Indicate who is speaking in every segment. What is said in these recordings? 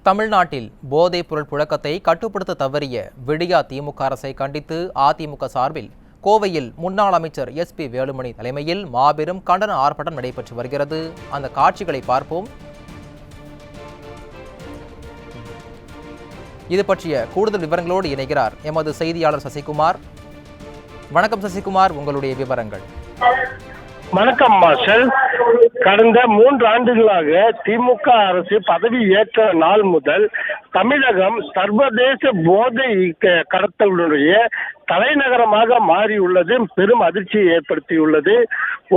Speaker 1: தமிழ்நாட்டில் போதைப் பொருள் புழக்கத்தை கட்டுப்படுத்த தவறிய விடியா திமுக அரசை கண்டித்து அதிமுக சார்பில் கோவையில் முன்னாள் அமைச்சர் SP வேலுமணி தலைமையில் மாபெரும் கண்டன ஆர்ப்பாட்டம் நடைபெற்று வருகிறது. அந்த காட்சிகளை பார்ப்போம். இது பற்றிய கூடுதல் விவரங்களோடு இணைகிறார் எமது செய்தியாளர் சசிகுமார். வணக்கம் சசிகுமார், உங்களுடைய விவரங்கள்.
Speaker 2: வணக்கம் மார்ஷல். கடந்த 3 ஆண்டுகளாக திமுக அரசு பதவி ஏற்ற நாள் முதல் தமிழகம் சர்வதேச போதை கடத்தலுடைய தலைநகரமாக மாறியுள்ளது பெரும் அதிர்ச்சியை ஏற்படுத்தியுள்ளது.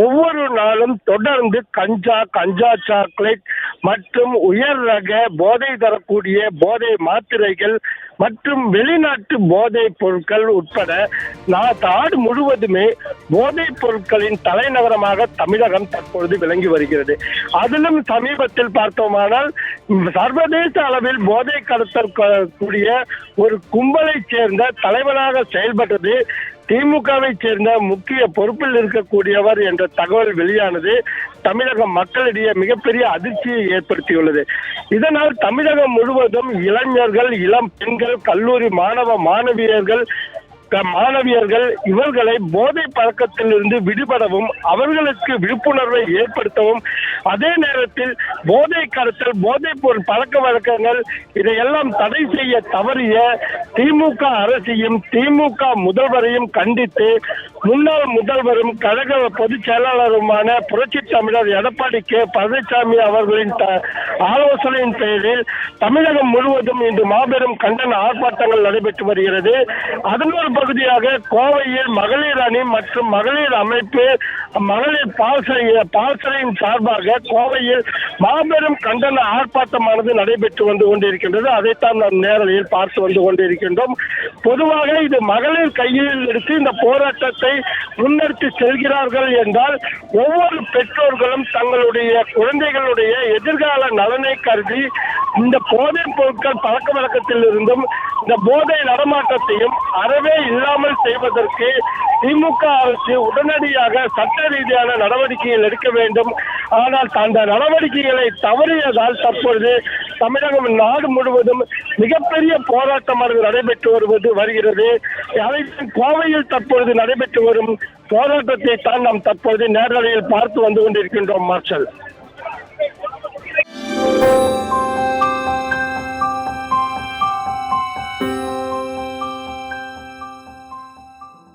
Speaker 2: ஒவ்வொரு நாளும் தொடர்ந்து கஞ்சா சாக்லேட் மற்றும் உயர் ரக போதை தரக்கூடிய போதை மாத்திரைகள் மற்றும் வெளிநாட்டு போதைப் பொருட்கள் உட்பட நாடு முழுவதுமே போதைப் பொருட்களின் தலைநகரமாக தமிழகம் தற்பொழுது விளங்கி வருகிறது. அதிலும் சமீபத்தில் பார்த்தோமானால் சர்வதேச அளவில் போதை கடத்தல் கூடிய ஒரு கும்பலை சேர்ந்த தலைவனாக செயல்பட்டது திமுகவை சேர்ந்த முக்கிய பொறுப்பில் இருக்கக்கூடியவர் என்ற தகவல் வெளியானது தமிழக மக்களிடையே மிகப்பெரிய அதிர்ச்சியை ஏற்படுத்தியுள்ளது. இதனால் தமிழகம் முழுவதும் இளைஞர்கள், இளம் பெண்கள், கல்லூரி மாணவியர்கள் இவர்களை போதை பழக்கத்தில் இருந்து விடுபடவும் அவர்களுக்கு விழிப்புணர்வை ஏற்படுத்தவும், அதே நேரத்தில் போதை கடத்தல், போதைப் பொருள் பழக்க வழக்கங்கள் இதையெல்லாம் தடை செய்ய தவறிய திமுக அரசையும் திமுக முதல்வரையும் கண்டித்து முன்னாள் முதல்வரும் கழக பொதுச் செயலாளருமான புரட்சி தமிழர் எடப்பாடி பழனிசாமி அவர்களின் ஆலோசனையின் பேரில் தமிழகம் முழுவதும் இன்று மாபெரும் கண்டன ஆர்ப்பாட்டங்கள் நடைபெற்று வருகிறது. அதன் ஒரு பகுதியாக கோவையில் மகளிர் அணி மற்றும் மகளிர் அமைப்பு மகளிர் பால்சரையின் சார்பாக கோவையில் மாபெரும் கண்டன ஆர்ப்பாட்டமானது நடைபெற்று வந்து கொண்டிருக்கின்றது. அதைத்தான் நாம் நேரலையில் பார்த்து வந்து கொண்டிருக்கின்றோம். பொதுவாக இது மகளிர் கையில் எடுத்து இந்த போராட்டத்தை முன்னெடுத்து செல்கிறார்கள் என்றால் ஒவ்வொரு பெற்றோர்களும் தங்களுடைய குழந்தைகளுடைய எதிர்கால நலனை கருதி இந்த போதைப் பொருட்கள் பழக்க வழக்கத்தில் இருந்தும் இந்த போதை நடமாட்டத்தையும் அறவே இல்லாமல் செய்வதற்கு திமுக அரசு உடனடியாக சட்ட ரீதியான நடவடிக்கைகள் எடுக்க வேண்டும். ஆனால் அந்த நடவடிக்கைகளை தவறியதால் தற்பொழுது தமிழகம் நாடு முழுவதும் மிகப்பெரிய போராட்டமானது நடைபெற்று வருகிறது. கோவையில் தற்பொழுது நடைபெற்று வரும் போராட்டத்தை தான் நாம் தற்பொழுது நேரலையில் பார்த்து வந்து கொண்டிருக்கின்றோம் மார்ஷல்.